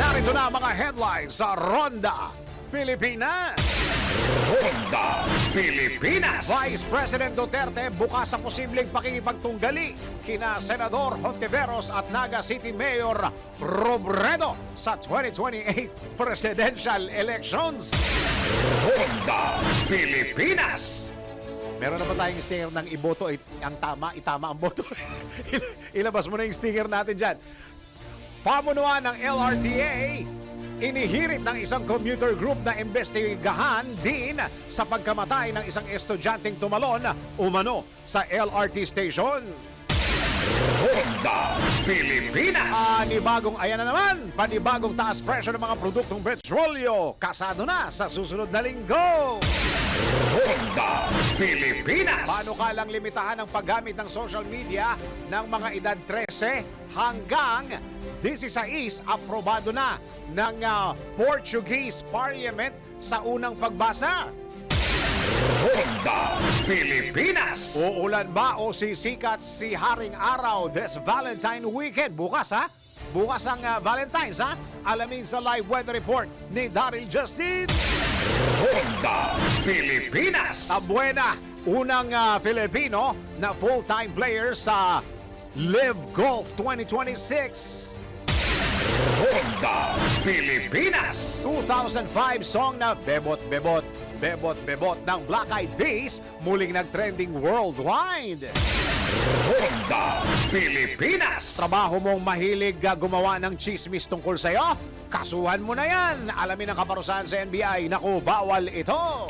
Narito na ang mga headlines sa Ronda Pilipinas. Ronda Pilipinas. Vice President Duterte bukas sa posibleng pakikipagtunggali kina Senador Hontiveros at Naga City Mayor Robredo sa 2028 presidential elections. Ronda Pilipinas. Meron na ba tayong sticker ng iboto? Ang tama, itama ang boto. Ilabas mo na yung sticker natin dyan. Pamunuan ng LRTA, inihirit ng isang commuter group na imbestigahan din sa pagkamatay ng isang estudyanteng tumalon umano sa LRT station. Ronda Pilipinas. Ayan na naman, panibagong taas presyo ng mga produktong petrolyo. Kasado na sa susunod na linggo. Ronda Pilipinas. Paano ka lang limitahan ang paggamit ng social media ng mga edad 13 hanggang 16? Aprobado na ng Portuguese Parliament sa unang pagbasa. Ronda Pilipinas. Uulan ba o sisikat si Haring Araw this Valentine weekend? Bukas ha? Bukas ang Valentine's ha? Alamin sa live weather report ni Daryl Justin. Ronda Pilipinas. Abuena, unang Filipino na full-time player sa Live Golf 2026. Ronda Pilipinas. 2005 song na Bebot Bebot, Bebot Bebot ng Black Eyed Peas muling nag-trending worldwide. Ronda Pilipinas. Trabaho mong mahilig gumawa ng chismis tungkol sa'yo? Kasuhan mo na yan. Alamin ang kaparusahan sa NBI. Naku, bawal ito.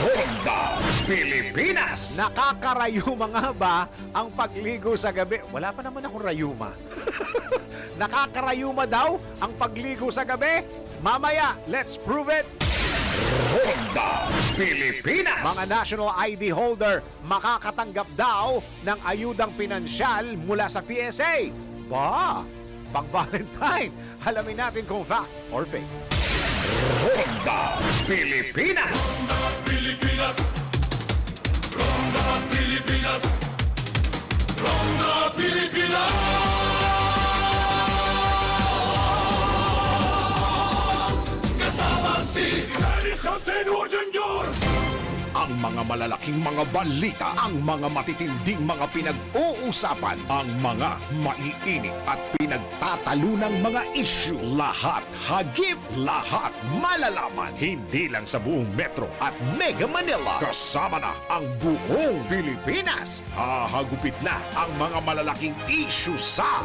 Ronda Pilipinas. Nakakarayuma nga ba ang pagligo sa gabi? Wala pa naman akong rayuma. Nakakarayuma daw ang pagligo sa gabi? Mamaya, let's prove it. Ronda Pilipinas. Mga national ID holder makakatanggap daw ng ayudang pinansyal mula sa PSA. Ba, pang Valentine. Alamin natin kung fact or fake. Ronda Pilipinas. Ronda Pilipinas. Ronda Pilipinas. Ronda Pilipinas. Kasama si Dennis Antenor Jr. Ang mga malalaking mga balita, ang mga matitinding mga pinag-uusapan, ang mga maiinit at pinagtatalunang mga issue. Lahat hagip, lahat malalaman. Hindi lang sa buong Metro at Mega Manila. Kasama na ang buong Pilipinas. Hahagupit na ang mga malalaking issue sa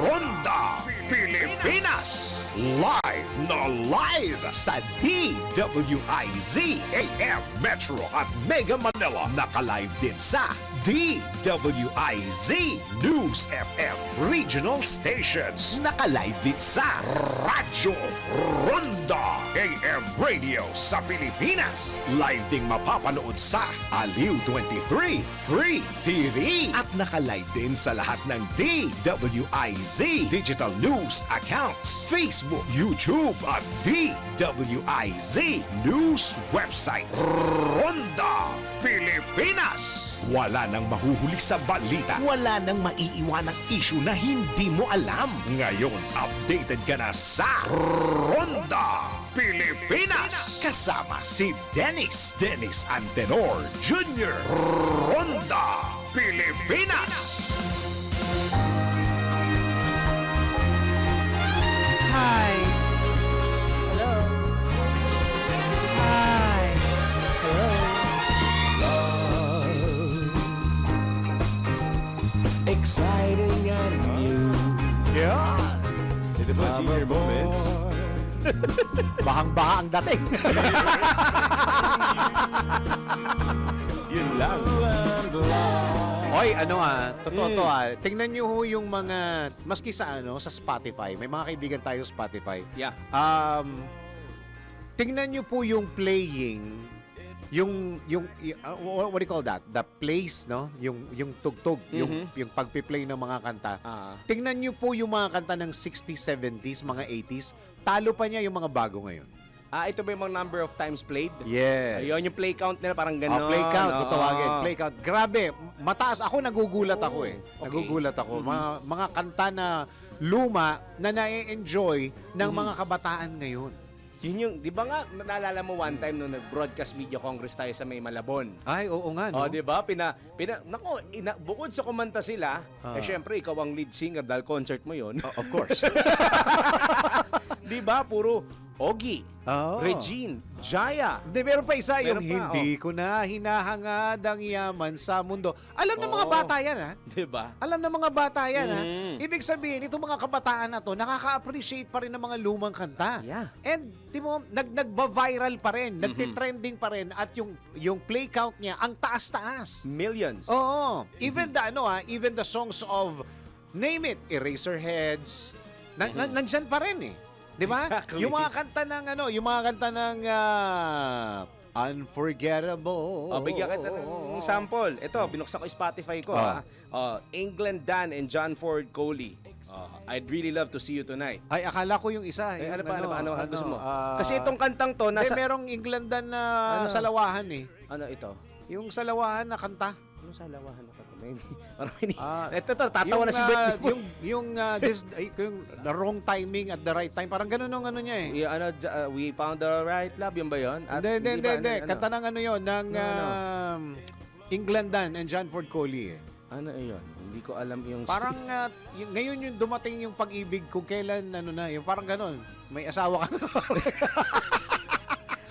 Ronda Pilipinas. Live na live sa DWIZ AM Metro at Mega Manila. Naka-live din sa DWIZ News FM Regional Stations. Naka-live din sa Radyo Ronda AM Radio sa Pilipinas. Live ding mapapanood sa Aliw 23 Free TV. At naka-live din sa lahat ng DWIZ Digital News Accounts, Facebook, YouTube at DWIZ News website. Ronda Pilipinas. Wala nang mahuhuli sa balita. Wala nang maiiwanang issue na hindi mo alam. Ngayon, updated ka na sa Ronda Pilipinas. Kasama si Dennis Antenor Jr. Ronda Pilipinas. Hi. Hello. Hi. Hello. Exciting and new. Yeah. Ito ba senior moments? Bahang-baha ang dating. Yun lang. Hoy, totoo to tingnan nyo ho yung mga, maski sa sa Spotify, may mga kaibigan tayo sa Spotify. Yeah. Tingnan nyo po yung playing, what do you call that? The plays, no? Yung tugtog, yung pagpi-play ng mga kanta. Tingnan nyo po yung mga kanta ng 60s, 70s, mga 80s, talo pa niya yung mga bago ngayon. Ito ba yung mga number of times played? Yes. Ayun, yung play count nila parang gano'n. Play count, Oo. kung tawagin. Play count. Grabe, mataas. Ako, nagugulat ako eh. Okay. Nagugulat ako. Mga kanta na luma na na-enjoy ng mga kabataan ngayon. Yun yung, di ba nga, naalala mo one time nung nag-broadcast media congress tayo sa May Malabon? Ay, oo nga, no? Oh, di ba? Bukod sa kumanta sila, syempre ikaw ang lead singer dahil concert mo 'yon. Of course. Di ba? Puro Ogie, Oo. Regine, Jaya. Hindi, meron pa isa yung Meron pa, hindi ko na hinahangad ang yaman sa mundo. Alam ng mga bata yan, ha? Di ba? Alam ng mga bata yan, ha? Ibig sabihin, itong mga kabataan na to, nakaka-appreciate pa rin ng mga lumang kanta. Yeah. And, di mo, nagba-viral pa rin, nagtitrending pa rin, at yung play count niya, ang taas-taas. Millions. Oo. Even even the songs of, name it, Eraserheads, nandyan pa rin eh. Di ba? Exactly. Yung mga kanta ng Unforgettable. Bigyan kita ng sample. Ito, binuksan ko yung Spotify ko. England Dan and John Ford Coley. I'd really love to see you tonight. Ay, akala ko yung isa. Ano yung ba? Ano gusto mo? Kasi itong kantang to, Nasa, nasa... merong Englandan na salawahan eh. Ano ito? Yung salawahan na kanta. Ano sa lawahan ako? Ito, tatawa na si Yung, Bert. yung the wrong timing at the right time. Parang ganun yung ano niya eh. We found the right love, yun ba yun? At Hindi. ba, Kanta ng ano yun, ng Englandan and John Ford Coley eh. Ano yun? Hindi ko alam yung... Parang ngayon yung dumating yung pag-ibig kung kailan yung parang ganun. May asawa ka na.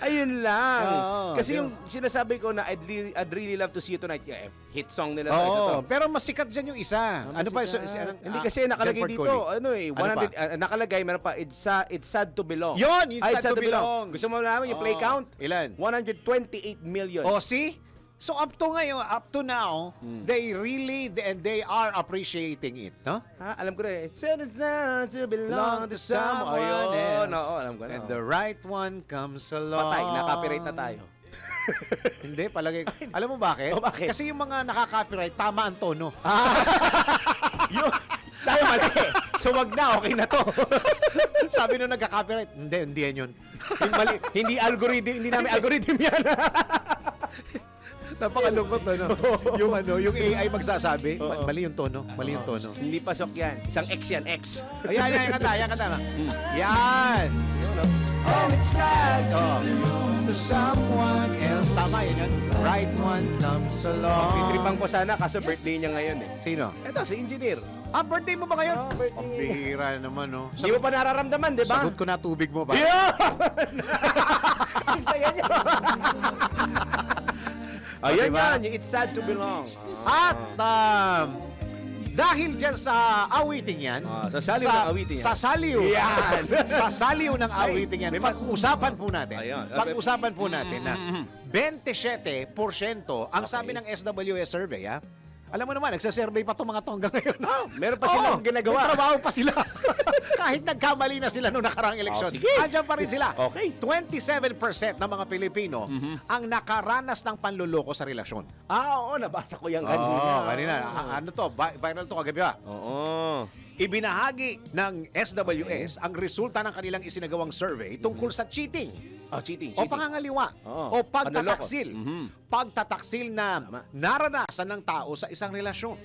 Ayun lang. Oo, Kasi yun. yung sinasabi ko na I'd really love to see you tonight. Yeah, hit song nila. Oo, to. pero mas sikat dyan yung isa. Ano pa? Hindi kasi nakalagay John Ford dito, Coley. 100, nakalagay, meron pa, it's sad to belong. Yun, It's Sad to Belong. Gusto mo naman yung play Oo. count? Ilan? 128 million. Oh, see? So up to now, they are appreciating it, no? Alam ko rin. It's sad to belong to someone. Ayun. Oo, alam ko na. And the right one comes along. Patay, na-copyright na tayo. Hindi, palagay. Alam mo bakit? Oh, bakit? Kasi yung mga nakaka-copyright, tama ang tono. Yun, tayo mali. So wag na, okay na to. Sabi nung nagka-copyright, hindi yan yun. Yung mali, hindi namin algorithm yan. Napakalungkot, yung AI magsasabi, mali yung tono, mali yung tono. Hindi pasok yan. Isang X yan, X. Ayan, kanta. Yan. And it's like To someone else. Tama yun. Right one comes along. Pitripang ko sana kasi birthday niya ngayon eh. Sino? Ito, si Engineer. Birthday mo ba ngayon? birthday. Ang bihira naman, no? Hindi mo pa nararamdaman, di ba? Sagot ko na tubig mo ba? Yeah! Ang saya niya. Ayan Diba? yan, yung It's Sad to Belong. At dahil dyan sa awiting yan, sasaliw ng awiting yan. Sasaliw. Yan. Sasaliw ng awiting yan. may Pag-usapan po natin. Ayan. Pag-usapan po natin na 27% ang sabi ng SWS survey, ha? Alam mo naman, nagsasurvey pa itong mga to hanggang ngayon. Meron pa silang ginagawa. May trabaho pa sila. Kahit nagkamali na sila noong nakaraang eleksyon. sige. Andyan pa rin sila. Okay. 27% ng mga Pilipino ang nakaranas ng panluloko sa relasyon. Oo, nabasa ko yan kanina. Kanina. Ano to? Viral to kagabi ba? Oo. Ibinahagi ng SWS ang resulta ng kanilang isinagawang survey tungkol sa cheating Cheating. o pangangaliwa Oo. o pagtataksil. Panloloko. Pagtataksil na naranasan ng tao sa isang relasyon.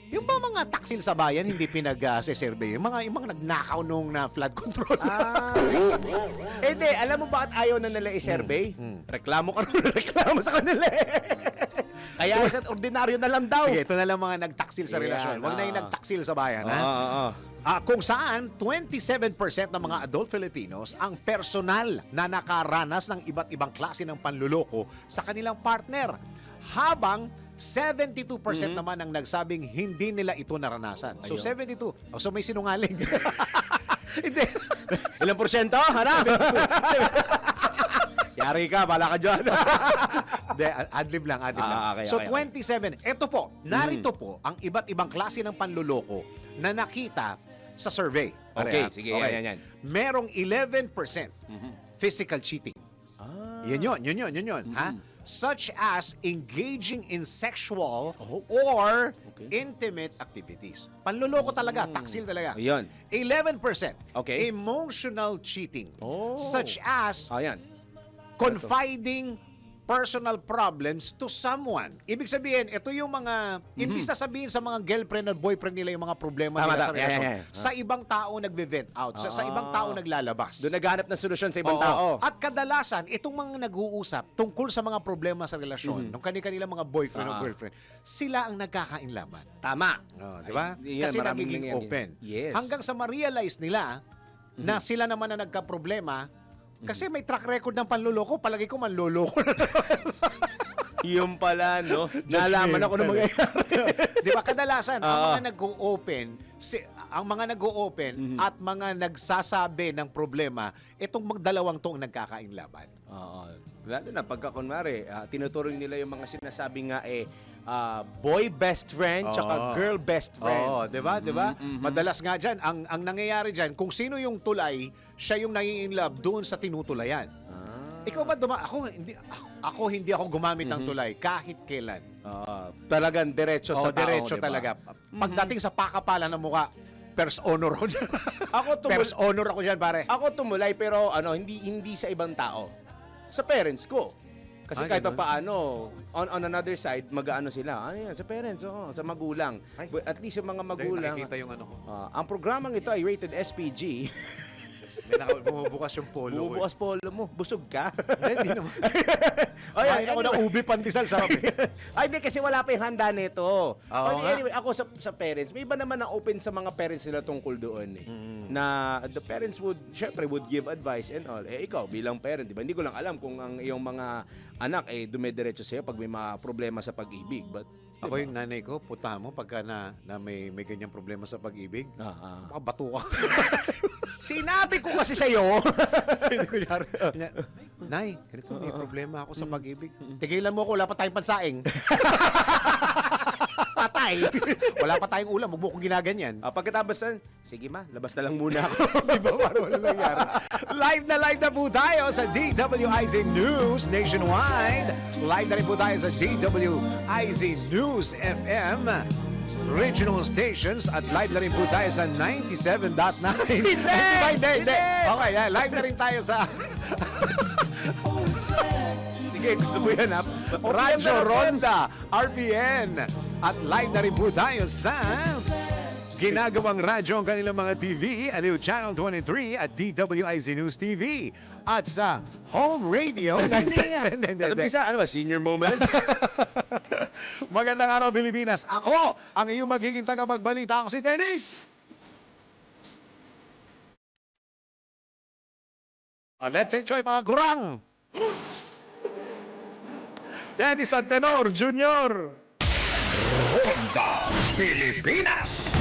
Yung ba mga taksil sa bayan hindi pinag-survey? Yung mga nagnakaw nung na flood control. Hindi, alam mo bakit ayaw na nila i-survey? Reklamo ka rin, reklamo sa kanila Kaya sa ordinaryo na lang daw. Sige, ito na lang mga nagtaksil sa Yan, relasyon. Huwag na yung nagtaksil sa bayan, ha? Oo. Kung saan 27% ng mga adult Filipinos ang personal na nakaranas ng iba't ibang klase ng panluloko sa kanilang partner. Habang 72% naman ang nagsabing hindi nila ito naranasan. So 72. So may sinungaling. Hindi. Ilang porsyento? Hanap? Yari ka, bala ka dyan. Hindi, adlib lang. Okay, So okay. 27. Ito po, narito po ang iba't ibang klase ng panluloko na nakita sa survey. Okay, sige, yan. Merong 11% physical cheating. Yun. Ha? Such as engaging in sexual or Okay. Intimate activities. Panluloko talaga, taksil talaga. Ayun. 11%. Okay. Emotional cheating. Oh. Such as Ayan. confiding personal problems to someone. Ibig sabihin, ito yung mga, imbis na sabihin sa mga girlfriend or boyfriend nila yung mga problema Tama, nila sa tama. relasyon, Yeah, yeah. sa ibang tao nagve-vent out, sa ibang tao naglalabas. Doon naghanap ng solusyon sa ibang Oo. tao. At kadalasan, itong mga nag-uusap tungkol sa mga problema sa relasyon, ng kanilang mga boyfriend o girlfriend, sila ang nagkakainlaban. Tama. Oh, di ba? Ay, yan, Kasi maraming nagiging nangyayari. open. Yes. Hanggang sa ma-realize nila na sila naman na nagka-problema kasi may track record ng panluloko, palagi ko manluloko. Yung pala, no? Nalaman ako ng mangyayari. Di ba kadalasan ang mga nag-o-open, ang mga nag-o-open at mga nagsasabi ng problema, itong magdalawang tong nagkakainlaban. Oo. Lalo na pagka kunwari, tinuturing nila yung mga sinasabi nga boy best friend tsaka girl best friend. Oo, 'di ba? 'Di ba? Madalas nga diyan ang nangyayari diyan, kung sino yung tulay, siya yung nai-inlove doon sa tinutulayan. Ikaw ba ako hindi ako gumamit ng tulay kahit kailan. Talagang diretso sa tao, Diretso diba? talaga. Pagdating sa pakapalan ng mukha, first honor ko diyan. First honor ako diyan, pare. Ako tumulay pero hindi sa ibang tao. Sa parents ko. Kasi kahit pa ganun? paano, on another side, mag-ano sila. Ano yan, sa parents, sa magulang. Ay. But at least yung mga magulang. Nakikita yung ano ko. Ang programang ito ay rated SPG. Bumubukas yung polo. Bubukas polo mo. Busog ka. Hindi naman. Ay, Ay, ako na ubi pandesal sa Ay, hindi kasi wala pa yung handa nito. nga. Anyway, ako sa parents, may iba naman na open sa mga parents nila tungkol doon eh. Na the parents syempre would give advice and all. Ikaw bilang parent, di ba? Hindi ko lang alam kung ang iyong mga anak dumidiretso sa'yo pag may mga problema sa pag-ibig. But, Ako yung nanay ko, puta mo, pagka na may ganyang problema sa pag-ibig, baka bato ka. sinabi ko kasi sa'yo. Kunyari, Nay, ganito may problema ako sa pag-ibig. Tigilan mo ako, wala pa tayong pansaing. Patay. Wala pa tayong ulam, huwag mo kong ginaganyan. Pagkatapos nun, sige ma, labas na lang muna ako. Di ba? Parang wala nangyari. Live na po tayo sa DWIZ News Nationwide. Live na rin po tayo sa DWIZ News FM. Regional stations at live na rin po tayo sa 97.9. Hindi! Okay, live na rin tayo sa Sige, gusto mo yan ha? Radyo Ronda, RPN. At live na rin po tayo sa ginagawang radyo ang kanilang mga TV, Aliw Channel 23 at DWIZ News TV. At sa Home Radio. Sabi sa, ano ba, senior moment? Magandang araw, Pilipinas. Ako, ang iyong magiging tagapagbalita. Ako si Dennis. Let's enjoy mga kurang. Dennis Antenor Jr. Ronda Pilipinas.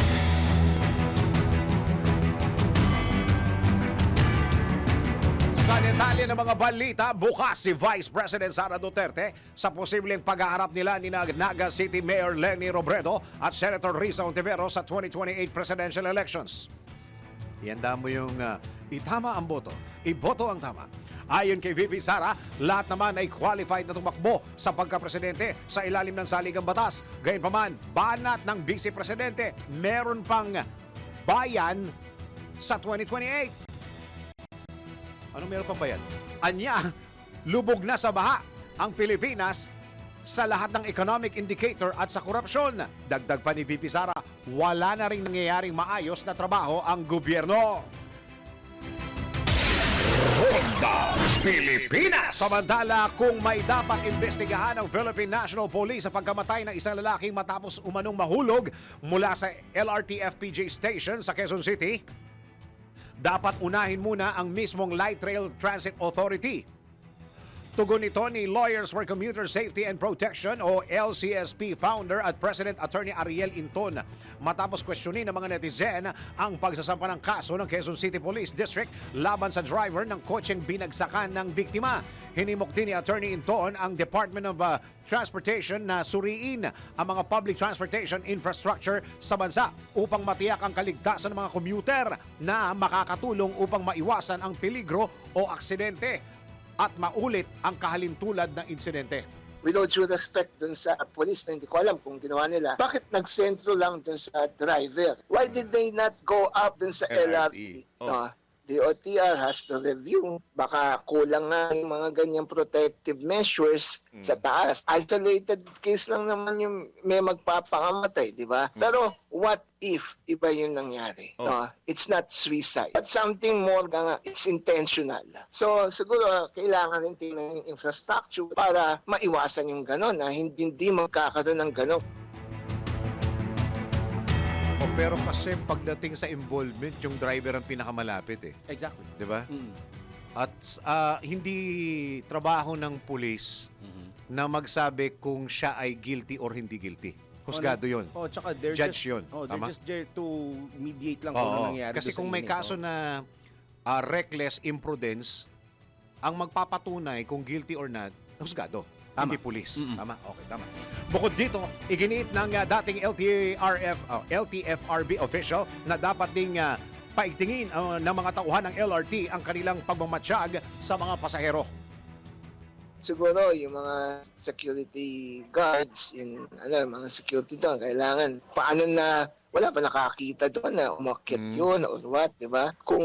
Sa detalye ng mga balita, bukas si Vice President Sara Duterte sa posibleng pag-aharap nila ni Naga City Mayor Lenny Robredo at Senator Risa Ontiveros sa 2028 presidential elections. Ihanda mo yung itama ang boto, iboto ang tama. Ayon kay VP Sara, lahat naman ay qualified na tumakbo sa pagka-presidente sa ilalim ng saligang batas. Gayunpaman, banat ng Vice Presidente, meron pang bayan sa 2028. Ano meron pang bayan? Anya, lubog na sa baha ang Pilipinas sa lahat ng economic indicator at sa korupsyon. Dagdag pa ni VP Sara, wala na rin nangyayaring maayos na trabaho ang gobyerno. Ronda Pilipinas. Samantala, kung may dapat investigahan ng Philippine National Police sa pagkamatay ng isang lalaking matapos umanong mahulog mula sa LRT-FPJ station sa Quezon City, dapat unahin muna ang mismong Light Rail Transit Authority. Tugon ito ni Lawyers for Commuter Safety and Protection o LCSP founder at President Attorney Ariel Inton matapos questionin ng mga netizen ang pagsasampa ng kaso ng Quezon City Police District laban sa driver ng kotseng binagsakan ng biktima. Hinimok din ni Attorney Inton ang Department of Transportation na suriin ang mga public transportation infrastructure sa bansa upang matiyak ang kaligtasan ng mga commuter na makakatulong upang maiwasan ang peligro o aksidente at maulit ang kahalintulad ng insidente. with all due respect dun sa police na hindi ko alam kung ginawa nila, bakit nagsentro lang dun sa driver? Why did they not go up dun sa LRT? No? The OTR has to review. Baka kulang nga yung mga ganyang protective measures sa taas. Isolated case lang naman yung may magpapakamatay, di ba? Pero what if iba yung nangyari? No? It's not suicide. But something more nga, it's intentional. So siguro kailangan rin tingnan yung infrastructure para maiwasan yung gano'n, na hindi magkakaroon ng gano'n. Pero kasi pagdating sa involvement, yung driver ang pinakamalapit eh. Exactly. Di ba? Mm. At hindi trabaho ng pulis na magsabi kung siya ay guilty or hindi guilty. Husgado yun. Tsaka they're Judge just, yun. they're Tama? just there to mediate lang kung Oo. ano nangyari. Kasi doon sa kung may unit. kaso na reckless imprudence, ang magpapatunay kung guilty or not, husgado. Tama. Hindi pulis. Tama? Okay, tama. Bukod dito, iginiit ng dating LTFRB official na dapat ding paigtingin ng mga tauhan ng LRT ang kanilang pagmamatsyag sa mga pasahero. Siguro yung mga security guards, yung mga security doon, kailangan paano na wala pa nakakita doon na umakyat yun or what, di ba? Kung,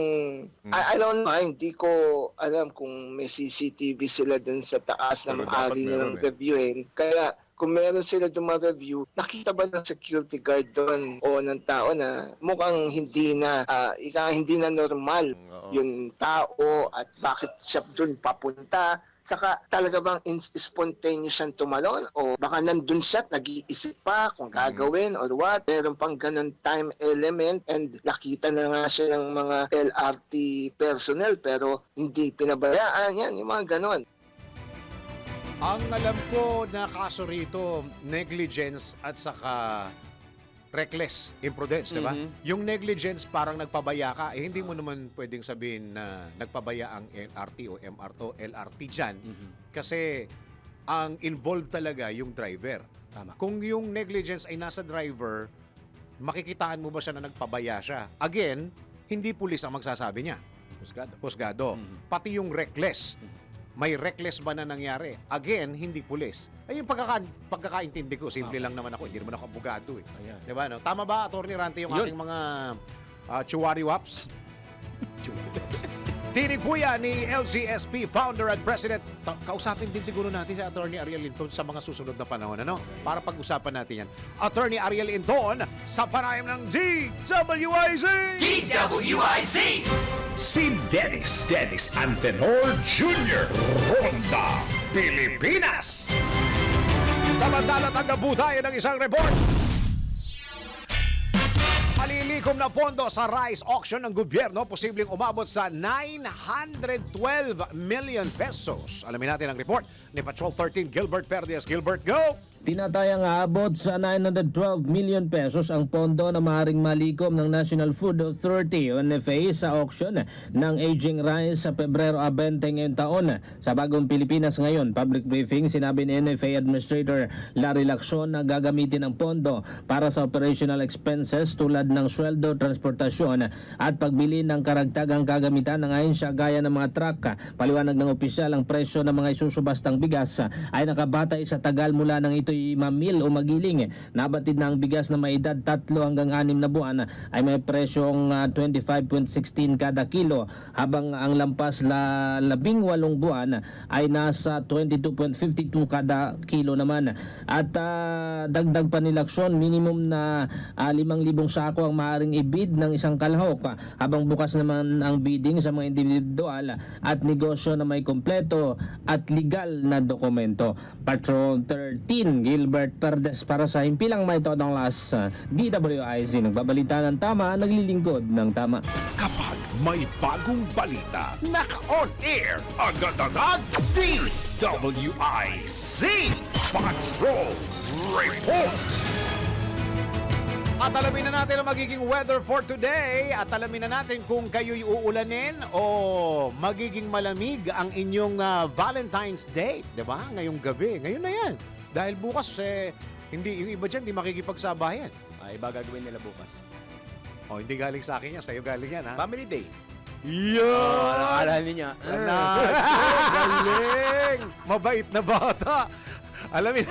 I don't know, hindi ko alam kung may CCTV sila doon sa taas na Pero maaari dapat meron nilang reviewin. Kaya kung meron sila doon ma-review, nakita ba ng security guard doon o ng tao na mukhang hindi na, hindi na normal yung tao at bakit siya doon papunta? Saka talaga bang spontaneous siyang tumalon o baka nandun siya at nag-iisip pa kung gagawin or what. Meron pang ganun time element and nakita na nga siya ng mga LRT personnel pero hindi pinabayaan. Yan, yung mga ganun. Ang alam ko na kaso rito, negligence at saka reckless imprudence, di ba? Yung negligence parang nagpabaya ka, hindi mo naman pwedeng sabihin na nagpabaya ang LRT o MRT o LRT dyan. Kasi ang involved talaga yung driver. Tama. Kung yung negligence ay nasa driver, makikitaan mo ba siya na nagpabaya siya? Again, hindi pulis ang magsasabi niya. Husgado. Husgado. Pati yung reckless. May reckless ba na nangyari? Again, hindi pulis. Ay, yung pagkakaintindi ko, simple lang naman ako. Hindi naman ako abogado eh. Ayan. Diba, no? Tama ba, Atty. Ranty, yung Yun. ating mga chuwari-waps? Tinig po yan ni LCSP founder and president. Kausapin din siguro natin si Atty. Ariel Linton sa mga susunod na panahon, ano? Para pag-usapan natin yan. Atty. Ariel Linton sa panayam ng DWIZ! DWIZ! Si Dennis Antenor Jr. Ronda Pilipinas. Samantala, tagabu tayo ng isang report. Malilikom na pondo sa rice auction ng gobyerno, posibleng umabot sa 912 million pesos. Alamin natin ang report ni Patrol 13 Gilbert Perdias. Gilbert, go! Tinatayang aabot sa 912 million pesos ang pondo na maaaring malikom ng National Food Authority o NFA sa auction ng aging rice sa Pebrero 20 ngayong taon. Sa Bagong Pilipinas ngayon, public briefing, sinabi ni NFA Administrator Larry Lacson na gagamitin ang pondo para sa operational expenses tulad ng sweldo, transportasyon at pagbili ng karagtagang kagamitan ng ahensya gaya ng mga truck. Paliwanag ng opisyal, ang presyo ng mga isusubastang bigas ay nakabatay sa tagal mula ng ito'y mamil o magiling. Nabatid na ang bigas na may edad 3 hanggang 6 na buwan ay may presyong 25.16 kada kilo, habang ang lampas 18 buwan ay nasa 22.52 kada kilo naman. At dagdag pa ni Lacson, minimum na 5,000 sako ang maaaring ibid ng isang kalahok, habang bukas naman ang bidding sa mga individual at negosyo na may kompleto at legal na dokumento. Patrol 13 Gilbert Perdes para sa himpilang may todong las. DWIZ, nagbabalita ng tama, naglilingkod ng tama. Kapag may bagong balita, naka-on air, agad-agad, DWIZ Patrol Report. At alamin na natin ang magiging weather for today at alamin na natin kung kayo'y uulanin o magiging malamig ang inyong Valentine's Day, di ba? Ngayong gabi. Ngayon na yan. Dahil bukas, hindi, yung iba dyan, hindi makikipagsabayan. Iba gagawin nila bukas. O, hindi galing sa akin yan. Sa'yo galing yan, ha? Family Day. Yan! Alala niya. Galing! Mabait na bata. alamin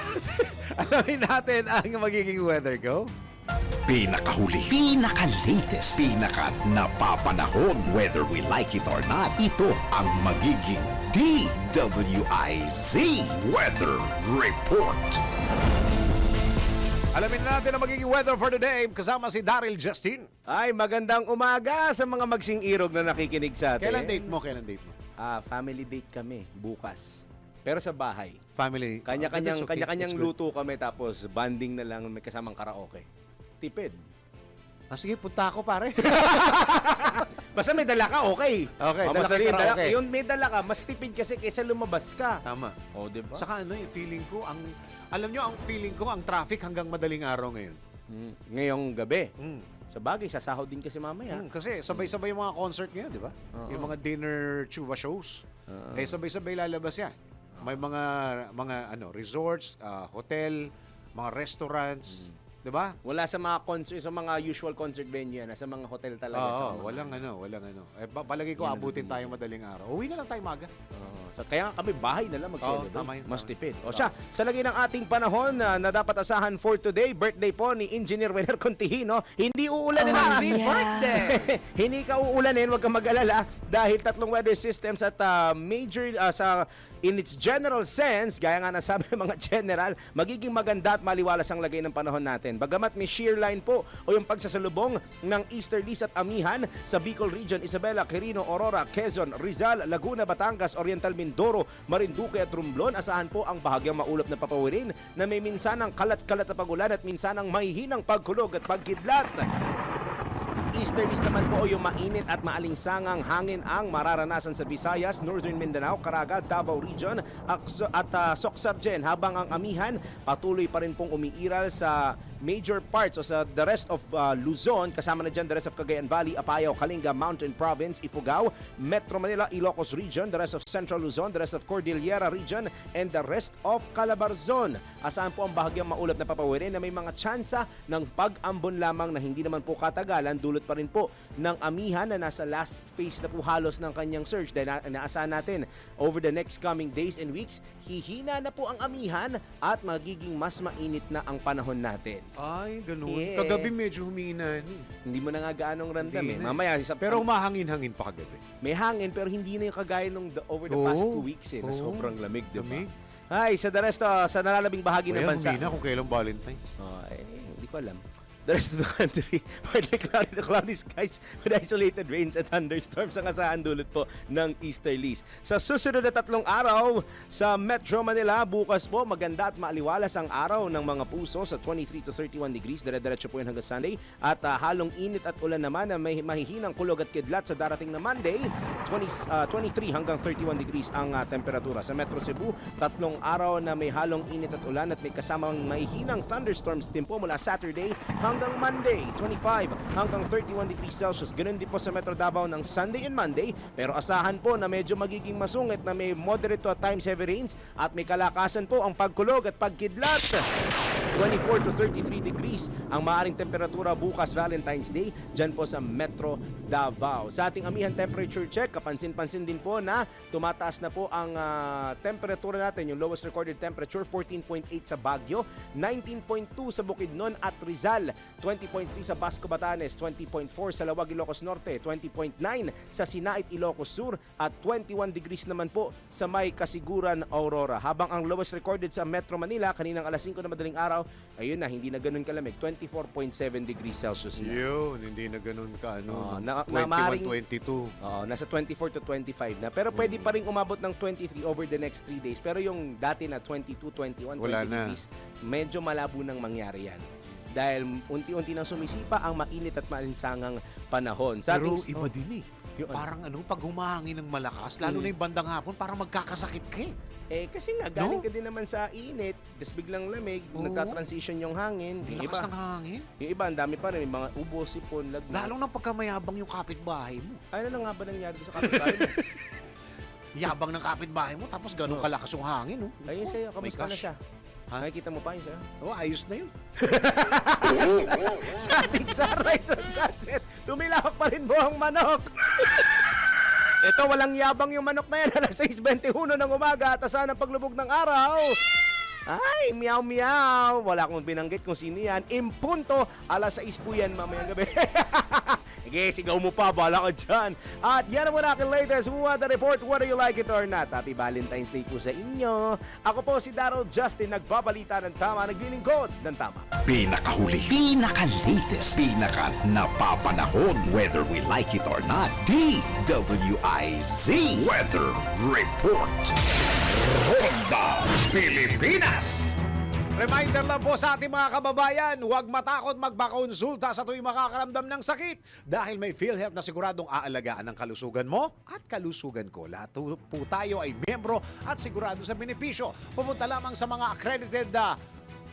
natin ang magiging weather go. Pinakahuli, pinaka-latest, pinaka-napapanahon. Whether we like it or not, ito ang magiging DWIZ Weather Report. Alamin natin ang magiging weather for today kasama si Daryl Justin. Ay, magandang umaga sa mga magsing irog na nakikinig sa atin. Kailan date mo? Family date kami bukas. Pero sa bahay. Family. Kanya-kanyang That's okay. kanya-kanyang That's good. luto kami tapos banding na lang may kasamang karaoke. Tipid. Sige, punta ako pare. Basta may dala ka, okay. Okay, O, dala basta ka rin, karaoke. Yung may dala ka, mas tipid kasi kaysa lumabas ka. Tama. O, diba? Saka ano yung feeling ko, alam nyo, ang feeling ko, ang traffic hanggang madaling araw ngayon. Ngayong gabi. Mm. Sa bagay, sasahod din kasi mamaya. Kasi sabay-sabay yung mga concert ngayon, di ba? Yung mga dinner chuva shows. Eh, sabay-sabay lalabas yan. May mga resorts, hotel, mga restaurants, di ba? Wala sa mga concert, sa mga usual concert venue, nasa mga hotel talaga. tsaka mga- walang ano. Eh, palagi ko abutin tayo madaling araw. Uwi na lang tayo maga. Kaya nga kami bahay na lang mag-celebrate. tama yun, Mas tama. tipid. O siya, sa lagi ng ating panahon na dapat asahan for today, birthday po ni Engineer Wener Contihino, hindi uulanin na. Happy birthday! Hindi ka uulanin, huwag kang mag-alala dahil tatlong weather systems at in its general sense, gaya nga nasabi ng mga general, magiging maganda at maliwalas ang lagay ng panahon natin. Bagamat may shear line po o yung pagsasalubong ng easterlies at amihan sa Bicol Region, Isabela, Quirino, Aurora, Quezon, Rizal, Laguna, Batangas, Oriental Mindoro, Marinduque at Romblon, asahan po ang bahagyang maulap na papawirin na may minsanang kalat-kalat na pagulan at minsanang mahihinang pagkulog at pagkidlat. Easterlies naman po o yung mainit at maalinsangang hangin ang mararanasan sa Visayas, Northern Mindanao, Caraga, Davao Region at Socsargen, habang ang amihan patuloy pa rin pong umiiral sa major parts o sa the rest of Luzon, kasama na dyan the rest of Cagayan Valley, Apayao, Kalinga, Mountain Province, Ifugao, Metro Manila, Ilocos Region, the rest of Central Luzon, the rest of Cordillera Region, and the rest of Calabarzon. Asahan po ang bahagyang maulap na papawirin na may mga tsansa ng pag-ambon lamang na hindi naman po katagalan, dulot pa rin po ng amihan na nasa last phase na po halos ng kanyang surge. Dahil naasahan natin over the next coming days and weeks, hihina na po ang amihan at magiging mas mainit na ang panahon natin. Ay, ganun. Yeah. Kagabi medyo humina. Hindi mo na nga gaanong ramdam Hindi eh. na. Mamaya, Pero humahangin-hangin pa kagabi. may hangin pero hindi na yung kagaya nung over the past 2 weeks eh, na sobrang lamig, di ba? Lamig. Ay, sa the rest, sa nalalabing bahagi ng Kaya bansa. humina kung kailang Valentine. Hindi ko alam. The rest of the country, partly cloudy skies with isolated rains and thunderstorms ang asahan dulot po ng easterlies. Sa susunod na 3 araw, sa Metro Manila, bukas po maganda at maaliwalas ang araw ng mga puso sa 23 to 31 degrees. Dire-diretso po yun hanggang Sunday. At halong init at ulan naman na may mahihinang kulog at kidlat sa darating na Monday. 23 hanggang 31 degrees ang temperatura. Sa Metro Cebu, 3 araw na may halong init at ulan at may kasamang mahihinang thunderstorms din po mula Saturday hanggang Monday, 25 hanggang 31 degrees Celsius. Ganun din po sa Metro Davao ng Sunday and Monday, pero asahan po na medyo magiging masungit na may moderate to at times heavy rains at may kalakasan po ang pagkulog at pagkidlat. 24 to 33 degrees ang maaaring temperatura bukas Valentine's Day dyan po sa Metro Davao. Sa ating amihan temperature check, kapansin-pansin din po na tumataas na po ang temperatura natin. Yung lowest recorded temperature, 14.8 sa Baguio, 19.2 sa Bukidnon at Rizal, 20.3 sa Basco Batanes, 20.4 sa Lawag, Ilocos Norte, 20.9 sa Sinait, Ilocos Sur at 21 degrees naman po sa May Kasiguran, Aurora. Habang ang lowest recorded sa Metro Manila kaninang alas 5 na madaling araw, ayun na, hindi na ganun kalamig, 24.7 degrees Celsius na. Yun, hindi na ganun ka, na 21, 22. Nasa 24 to 25 na. Pero pwede pa rin umabot ng 23 over the next 3 days. Pero yung dati na 22, 21, Wala 20 na. degrees, medyo malabo nang mangyari yan. Dahil unti-unti nang sumisipa ang mainit at maalinsangang panahon. Sa Pero ating- iba din eh. Yung ano? Parang pag humahangin ng malakas, lalo na yung bandang hapon, parang magkakasakit ka eh. kasi nga, galing ka din naman sa init, tapos biglang lamig, Oo. nagta-transition yung hangin. Ang Yung lakas iba, ng hangin. yung iba, ang dami pa rin. May mga ubo, sipon, lagnat. Lalo na pagkamayabang yung kapitbahay mo. Ano na nga ba nangyari sa kapitbahay mo? Yabang ng kapitbahay mo, tapos ganun kalakas yung hangin. Oh. Ayun sa'yo, May kamusta na cash. siya? Ha? Nakikita mo pa yun sa'yo? Oh, ayos na yun. Sa ating sunrise at sunset, tumilawak pa rin buhang manok. Ito, walang yabang yung manok na yan. Alas 6:21 ng umaga at asahan ang paglubog ng araw. Ay, meow meow. Wala akong binanggit kung sino yan. Impunto, alas 6 po yan mamayang gabi. Sige, sigaw mo pa, bala ka dyan. At yan naman aking latest What the Report, whether you like it or not. Happy Valentine's Day po sa inyo. Ako po si Darrell Justin, nagbabalita ng tama, naglilingkod ng tama. Pinakahuli, pinaka-latest, pinaka-napapanahon, whether we like it or not. DWIZ Weather Report. Ronda Pilipinas. Reminder lang po sa ating mga kababayan, huwag matakot magpakonsulta sa tuwing makakaramdam ng sakit dahil may PhilHealth na siguradong aalagaan ang kalusugan mo at kalusugan ko. Lahat po tayo ay miyembro at sigurado sa benepisyo. Pumunta lamang sa mga accredited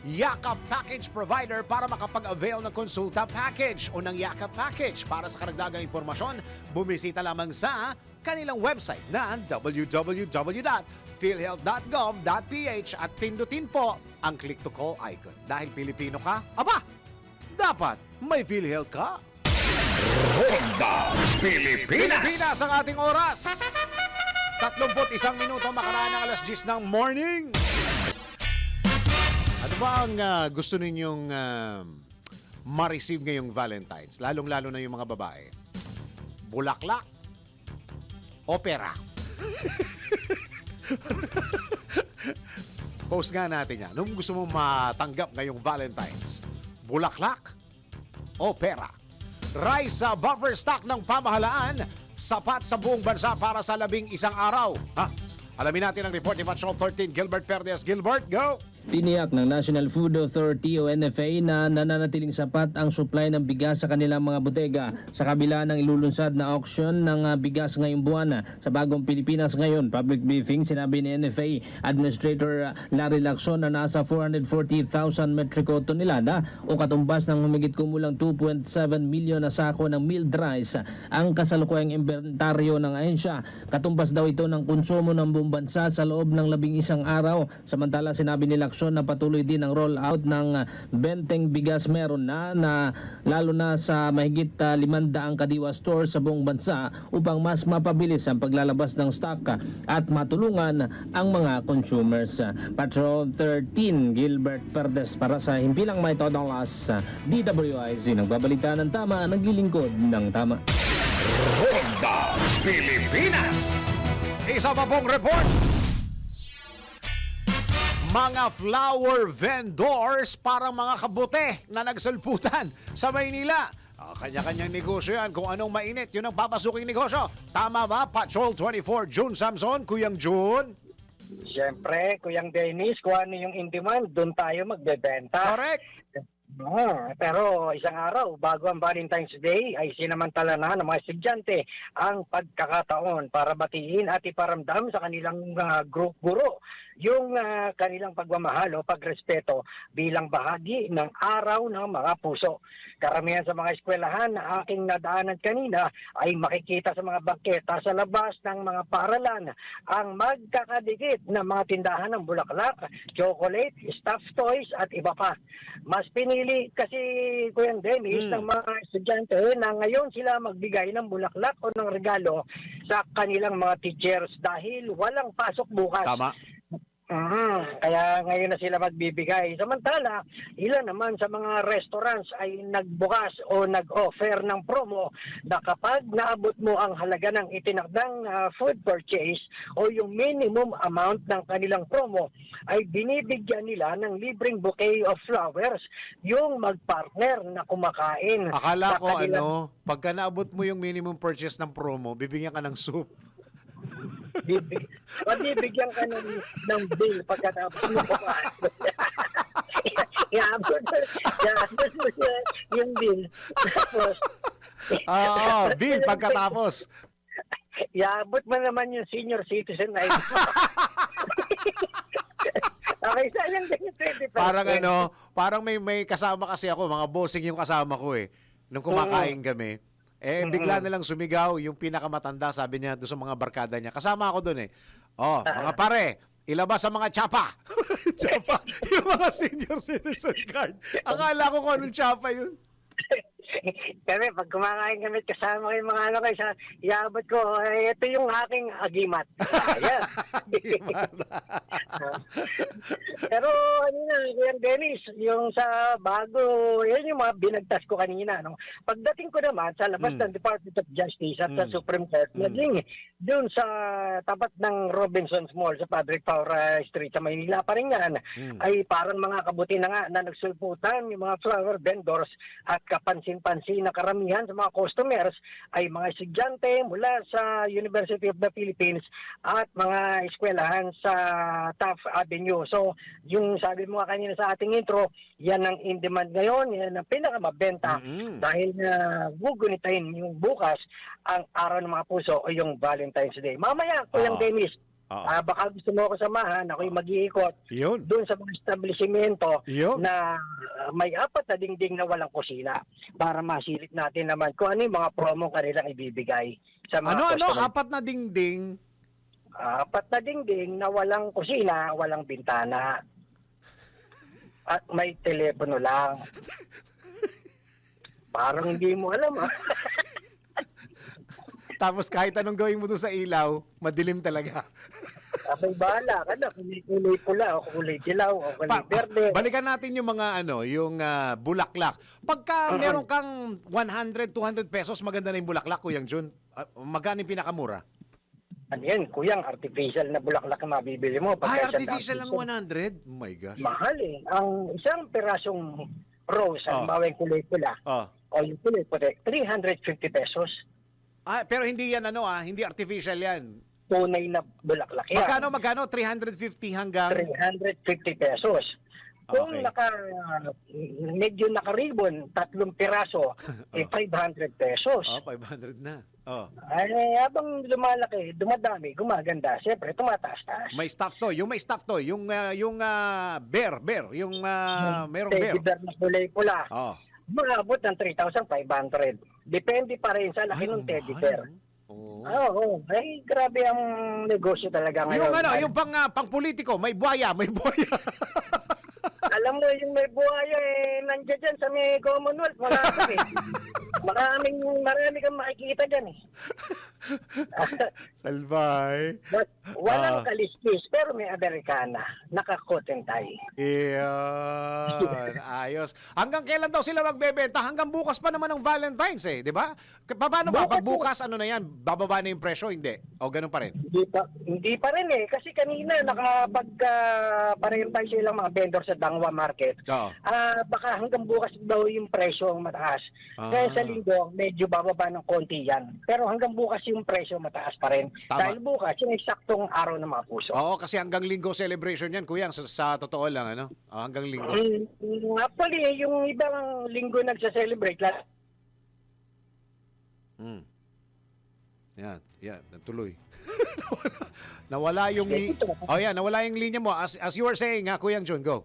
Yakap Package Provider para makapag-avail ng Konsulta Package o ng Yakap Package. Para sa karagdagang impormasyon, bumisita lamang sa kanilang website na www.philhealth.gov.ph at pindutin po ang click-to-call icon. Dahil Pilipino ka, aba, dapat may PhilHealth ka. Ronda Pilipinas. Pilipinas ang ating oras. 31 minuto makaraan ng alas 10 ng morning. Ano ba ang gusto ninyong ma-receive ngayong Valentine's? Lalong-lalo na yung mga babae. Bulaklak o pera? Post nga natin yan. Anong gusto mong matanggap ngayong Valentine's? Bulaklak o pera? Rice sa buffer stock ng pamahalaan, sapat sa buong bansa para sa 11 araw. Ha? Alamin natin ang report ni Patrol 13, Gilbert Perdias. Gilbert, go! Tiniyak ng National Food Authority o NFA na nananatiling sapat ang supply ng bigas sa kanilang mga botega sa kabila ng ilulunsad na auction ng bigas ngayong buwan. Sa Bagong Pilipinas ngayon, public briefing, sinabi ni NFA Administrator Larry Lacson na nasa 440,000 metriko tonelada o katumbas ng humigit kumulang 2.7 milyon na sako ng milled rice ang kasalukuyang inventaryo ng ahensya. Katumbas daw ito ng konsumo ng buong bansa sa loob ng 11 araw. Samantala, sinabi ni Lacson na patuloy din ang roll-out ng benteng bigas meron na lalo na sa mahigit 500 kadiwa stores sa buong bansa upang mas mapabilis ang paglalabas ng stock at matulungan ang mga consumers. Patrol 13, Gilbert Perdes para sa Himpilang May Todong Las, DWIZ, nagbabalita ng tama, naglilingkod ng tama. Ronda Pilipinas. Isa pa pong report. Mga flower vendors parang mga kabute na nagsalputan sa Maynila. Kanya-kanyang negosyo yan. Kung anong mainit, yun ang papasuking negosyo. Tama ba, Patrol 24, June Samson, Kuyang June? Siyempre, Kuyang Dennis, kung ano yung in demand, doon tayo magbebenta. Correct. Pero isang araw, bago ang Valentine's Day, ay sinamantala na ng mga estudyante ang pagkakataon para batiin at iparamdam sa kanilang guro yung kanilang pagmamahal o pagrespeto bilang bahagi ng araw ng mga puso. Karamihan sa mga eskwelahan na aking nadaanan kanina ay makikita sa mga bangketa sa labas ng mga paaralan ang magkakadikit na mga tindahan ng bulaklak, chocolate, stuffed toys at iba pa. Mas pinili kasi Kuya Dennis ng mga estudyante na ngayon sila magbigay ng bulaklak o ng regalo sa kanilang mga teachers dahil walang pasok bukas. Tama. Kaya ngayon na sila magbibigay. Samantala, ilan naman sa mga restaurants ay nagbukas o nag-offer ng promo na kapag naabot mo ang halaga ng itinakdang food purchase o yung minimum amount ng kanilang promo, ay binibigyan nila ng libreng bouquet of flowers yung magpartner na kumakain. Akala sa ko kanilang... pagka naabot mo yung minimum purchase ng promo, bibigyan ka ng soup. Bibigyan ka ng bill pagkatapos mo kumain. Iabot mo yung bill. Tapos, bill pagkatapos. iabot mo naman yung senior citizen na ito. Okay, sayang din yung 20%. Parang may kasama kasi ako, mga bossing yung kasama ko nung kumakain kami. Bigla na lang sumigaw yung pinakamatanda, sabi niya doon sa mga barkada niya. Kasama ako doon mga pare, ilabas ang mga tsapa. Tsapa, yung mga senior citizen card. Akala ko kung anong tsapa yun. Kami, pag kumakain kami kasama kayo mga ano kayo, iabot ko, ito yung aking agimat. Ayan. Pero kanina, Kuya Dennis, yung sa bago, yan yung mga binagtas ko kanina. No? Pagdating ko naman sa labas ng Department of Justice at sa Supreme Court, naging doon sa tapat ng Robinson's Mall sa Padre Paura Street sa Maynila pa rin yan, ay parang mga kabuti na nga na nagsulputan yung mga flower vendors at kapansin-pansin na karamihan sa mga customers ay mga estudyante mula sa University of the Philippines at mga eskwelahan sa Taft Avenue. So, yung sabi mo nga kanina sa ating intro, yan ang in-demand ngayon, yan ang pinakamabenta dahil na gugunitain yung bukas ang araw ng mga puso o yung Valentine's Day. Mamaya, Kuyang Dennis, baka gusto mo ako samahan, ako'y mag-iikot Yun. doon sa mga establishmento Yun. na may 4 na dingding na walang kusina para masilip natin naman kung ano yung mga promo kanilang ibibigay sa mga Ano, customer. 4 na dingding. 4 na dingding na walang kusina, walang bintana. At may telepono lang. Parang hindi mo alam, ha? Tapos kahit anong gawin mo doon sa ilaw, madilim talaga. Abay, bahala ka na. Kulay pula o kulay dilaw o kulay berde. Balikan natin yung mga yung bulaklak. Pagka meron kang 100, 200 pesos, maganda na yung bulaklak, Kuyang Jun. Magkano yung pinakamura? Ano yan, Kuyang, artificial na bulaklak na mabibili mo. Ay, Pagka artificial lang siyang 100? Oh my gosh. mahal eh. Ang isang pirasong rose, halimbawa yung kulay pula, Oh. o yung kulay puti, 350 pesos. Pero hindi yan hindi artificial yan. Tunay na bulaklak yan. Magkano? 350 hanggang 350 pesos. Kung Okay. medyo naka-ribbon, 3 piraso, 500 pesos. 500 na. Oh. Ay, habang lumalaki, dumadami, gumaganda, siyempre, tumataas-taas. May stuff toy. Yung may stuff toy, yung bear, yung merong bear. Teddy bear na kulay pula. Oh. Maabot ng 3,500. Depende pa rin sa laki ng teddy bear. Oh. Oo, ay grabe ang negosyo talaga ngayon. Yung pang politiko, may buhaya. Alam mo, yung may buhaya nandiyan dyan sa may Commonwealth. Wala ka eh. Marami kang makikita dyan eh. Salbay. But walang kaliskis, pero may Amerikana. Naka-coat and tie. Iyan. Ayos. Hanggang kailan daw sila magbebenta? Hanggang bukas pa naman ng Valentine's di ba? Paano ba? Pag bukas, ano na yan? Bababa na yung presyo? Hindi. O ganun pa rin? Hindi pa rin eh. Kasi kanina, pareho tayo silang mga vendor sa Dangwa Market. Oo. Baka hanggang bukas daw yung presyo ang mataas. Kaya sa linggo, medyo bababa ng konti yan. Pero hanggang bukas yung presyo mataas pa rin. Tama. Dahil bukas, yung eksaktong araw ng mga puso. Oo, kasi hanggang linggo celebration yan, Kuyang. Sa totoo lang, hanggang linggo. Actually, yung ibang linggo nagsa-celebrate lang. Yan, natuloy. Nawala yung nawala yung linya mo. As you were saying, Kuyang Jun, go.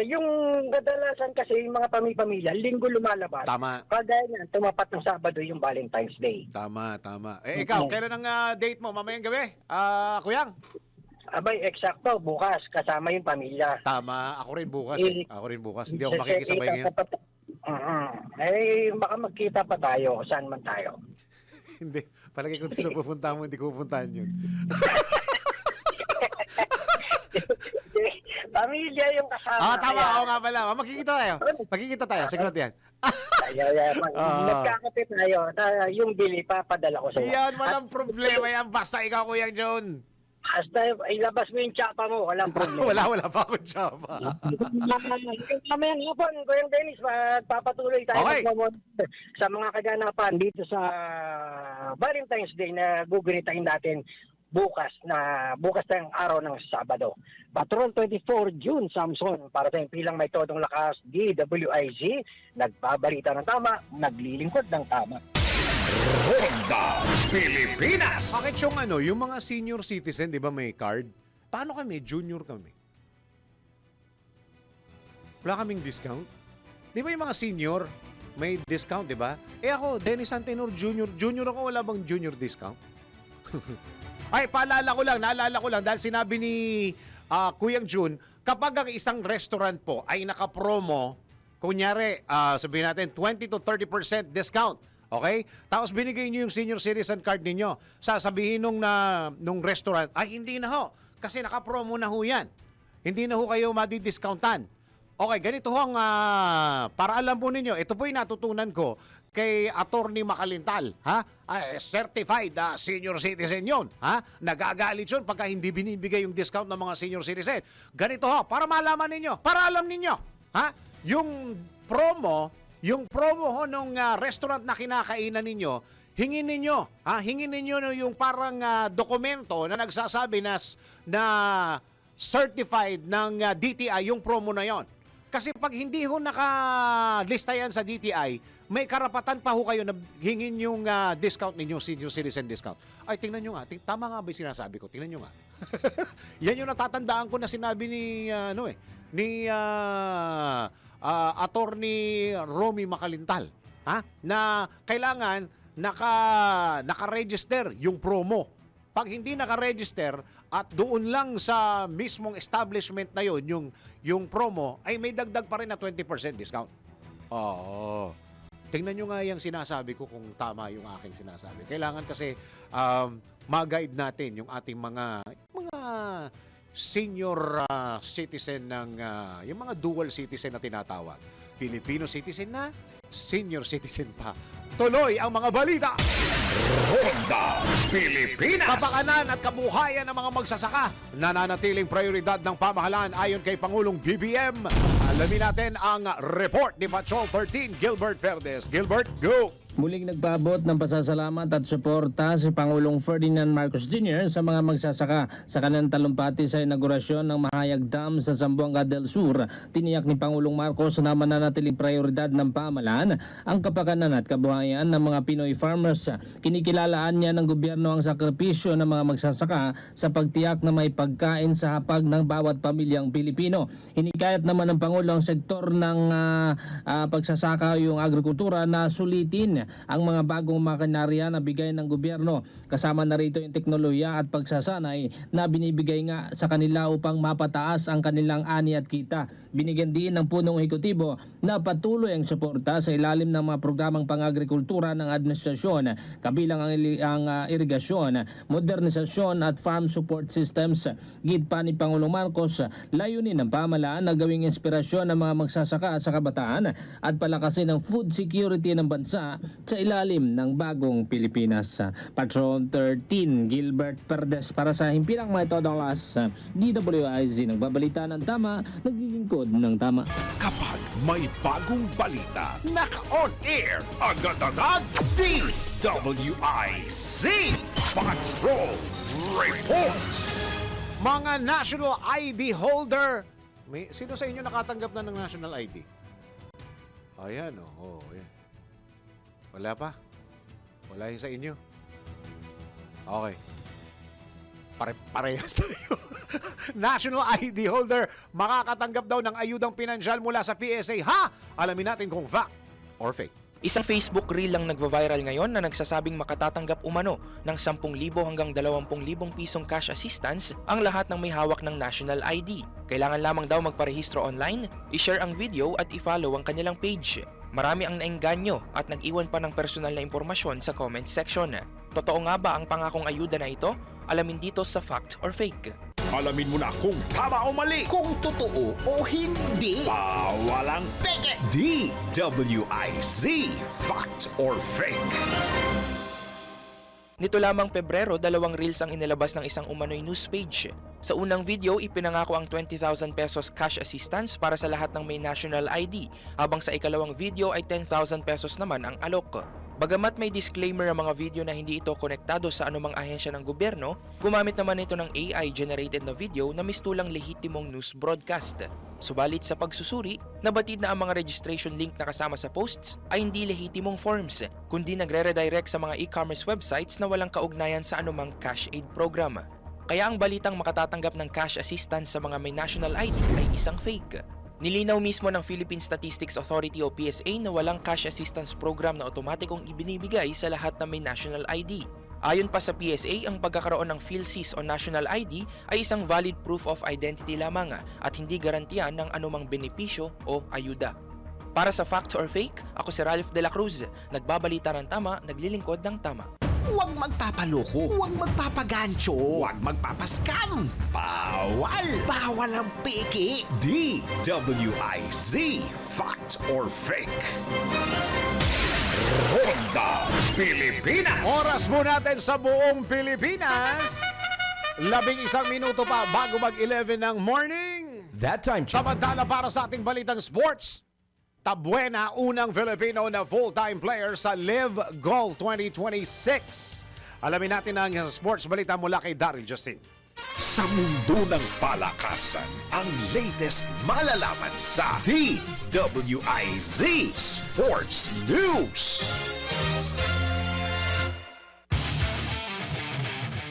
Yung kadalasan kasi yung mga pamilya, linggo lumalabas. Tama. Kagaya niyan, tumapat ng Sabado yung Valentine's Day. Tama. Ikaw, kailan ang date mo? Mamayang gabi? Kuyang? Abay, eksakto, bukas, kasama yung pamilya. Tama. Ako rin bukas. Ako rin bukas. Hindi ako Kasi makikisabay ngayon. Baka magkita pa tayo, saan man tayo. Hindi. Palagi ko sa pupunta mo, hindi ko pupuntahan yun. Pamilya yung kasama. Tama. kaya- Oo nga pala. Magkikita tayo. Sigurado yan. Magkakape tayo. Yung bili, papadala ko sa'yo. Yan, walang problema yan. Basta ikaw, Kuyang Jun. Basta ilabas mo yung tsapa mo, walang problema. Wala pa akong tsaba. Mamayang hapon, Kuya Dennis, papatuloy tayo Okay. magmamonitor sa mga kaganapan dito sa Valentine's Day na gugunitain natin bukas ng araw ng Sabado. Patrol 24 June, Samson, para sa pilang may todong lakas, DWIZ, nagbabalita ng tama, naglilingkod ng tama. Ronda Pilipinas. Bakit yung mga senior citizen, di ba may card? Paano kami? Junior kami. Wala kaming discount? Di ba yung mga senior, may discount, di ba? Ako, Dennis Antenor Junior. Junior ako, wala bang junior discount? Ay, naalala ko lang, dahil sinabi ni Kuyang Jun, kapag ang isang restaurant po ay naka-promo, kunyari, sabihin natin 20 to 30% discount. Okay? Tapos binigay niyo yung senior citizen card ninyo. Sasabihin nung restaurant, ay hindi na ho. Kasi naka-promo na ho yan. Hindi na ho kayo madidiscountan. Okay, ganito ho ang, para alam po ninyo, ito po yung natutunan ko kay Attorney Makalintal. Ha? Certified senior citizen yon. Ha? Nagagalit yun pagka hindi binibigay yung discount ng mga senior citizen. Ganito ho, para malaman ninyo, para alam ninyo. Ha? Yung promo ho nung restaurant na kinakainan ninyo, hingin ninyo yung parang dokumento na nagsasabi na certified ng DTI yung promo na yon. Kasi pag hindi ho nakalista yan sa DTI, may karapatan pa ho kayo na hingin yung discount ninyo, senior citizen discount. Ay, tingnan nyo nga. Tama nga ba yung sinasabi ko? Tingnan nyo nga. Yan yung natatandaan ko na sinabi ni Attorney Romy Makalintal. Ha? Na kailangan naka-register yung promo. Pag hindi naka-register at doon lang sa mismong establishment na yon yung promo, ay may dagdag pa rin na 20% discount. Oo. Tingnan nyo nga yung sinasabi ko kung tama yung aking sinasabi. Kailangan kasi mag-guide natin yung ating mga senior citizen yung mga dual citizen na tinatawag. Filipino citizen na, senior citizen pa. Tuloy ang mga balita. Ronda Pilipinas. Kapakanan at kabuhayan ng mga magsasaka nananatiling prioridad ng pamahalaan ayon kay Pangulong BBM. Alamin natin ang report ni Patrol 13 Gilbert Verdes. Gilbert, go! Muling nagpaabot ng pasasalamat at suporta si Pangulong Ferdinand Marcos Jr. sa mga magsasaka sa kanilang talumpati sa inaugurasyon ng Mahayag Dam sa Zamboanga del Sur. Tiniyak ni Pangulong Marcos na mananatiling prioridad ng pamahalaan ang kapakanan at kabuhayan ng mga Pinoy farmers. Kinikilalaan niya ng gobyerno ang sakripisyo ng mga magsasaka sa pagtiyak na may pagkain sa hapag ng bawat pamilyang Pilipino. Hinikayat naman ng Pangulo ang sektor ng pagsasaka, yung agrikultura, na sulitin ang mga bagong makinarya na bigay ng gobyerno. Kasama na rito yung teknolohiya at pagsasanay na binibigay nga sa kanila upang mapataas ang kanilang ani at kita. Binigyan din ng punong ehekutibo na patuloy ang suporta sa ilalim ng mga programang pang-agrikultura ng administrasyon, kabilang ang irigasyon, modernisasyon at farm support systems. Gid pa ni Pangulong Marcos, layunin ng pamahalaan na gawing inspirasyon ng mga magsasaka sa kabataan at palakasin ang food security ng bansa sa ilalim ng bagong Pilipinas. Patrol 13 Gilbert Verdes para sa Himpilang Metodolas, DWIZ, nagbabalita ng tama, naglilingkod ng tama. Kapag may bagong balita, naka-on air agad-agad DWIZ Patrol Reports. Mga national ID holder. Sino sa inyo nakatanggap na ng national ID? Ayan, ayan. Wala pa? Wala yun sa inyo? Okay. Parehas tayo. National ID holder makakatanggap daw ng ayudang pinansyal mula sa PSA. Ha? Alamin natin kung fact or fake. Isang Facebook reel lang nagva-viral ngayon na nagsasabing makatatanggap umano ng 10,000 hanggang 20,000 pisong cash assistance ang lahat ng may hawak ng national ID. Kailangan lamang daw magparehistro online, i-share ang video at i-follow ang kanilang page. Marami ang naengganyo at nag-iwan pa ng personal na impormasyon sa comment section. Totoo nga ba ang pangakong ayuda na ito? Alamin dito sa Fact or Fake. Alamin mo na kung tama o mali, kung totoo o hindi. Walang peke. DWIZ Fact or Fake. Nito lamang Pebrero, 2 reels ang inilabas ng isang umano'y news page. Sa unang video, ipinangako ang 20,000 pesos cash assistance para sa lahat ng may national ID, habang sa ikalawang video ay 10,000 pesos naman ang alok. Bagamat may disclaimer ang mga video na hindi ito konektado sa anumang ahensya ng gobyerno, gumamit naman ito ng AI-generated na video na mistulang lehitimong news broadcast. Subalit sa pagsusuri, nabatid na ang mga registration link na kasama sa posts ay hindi lehitimong forms, kundi nagre-redirect sa mga e-commerce websites na walang kaugnayan sa anumang cash aid program. Kaya ang balitang makatatanggap ng cash assistance sa mga may national ID ay isang fake. Nilinaw mismo ng Philippine Statistics Authority o PSA na walang cash assistance program na otomatikong ibinibigay sa lahat na may national ID. Ayon pa sa PSA, ang pagkakaroon ng PhilSys o national ID ay isang valid proof of identity lamang at hindi garantiyan ng anumang benepisyo o ayuda. Para sa Fact or Fake, ako si Ralph De La Cruz. Nagbabalita ng tama, naglilingkod ng tama. Huwag magpapaloko, huwag magpapagancho, huwag magpapaskam. Bawal! Bawal ang peke. DWIZ, Fact or Fake. Ronda Pilipinas! Oras mo natin sa buong Pilipinas. 11 minuto pa bago mag-11 ng morning. That time check. Samantala para sa ating balitang sports, Tabuena, unang Filipino na full-time player sa Live Golf 2026. Alamin natin ang sports balita mula kay Daryl Justin. Sa mundo ng palakasan, ang latest malalaman sa DWIZ Sports News.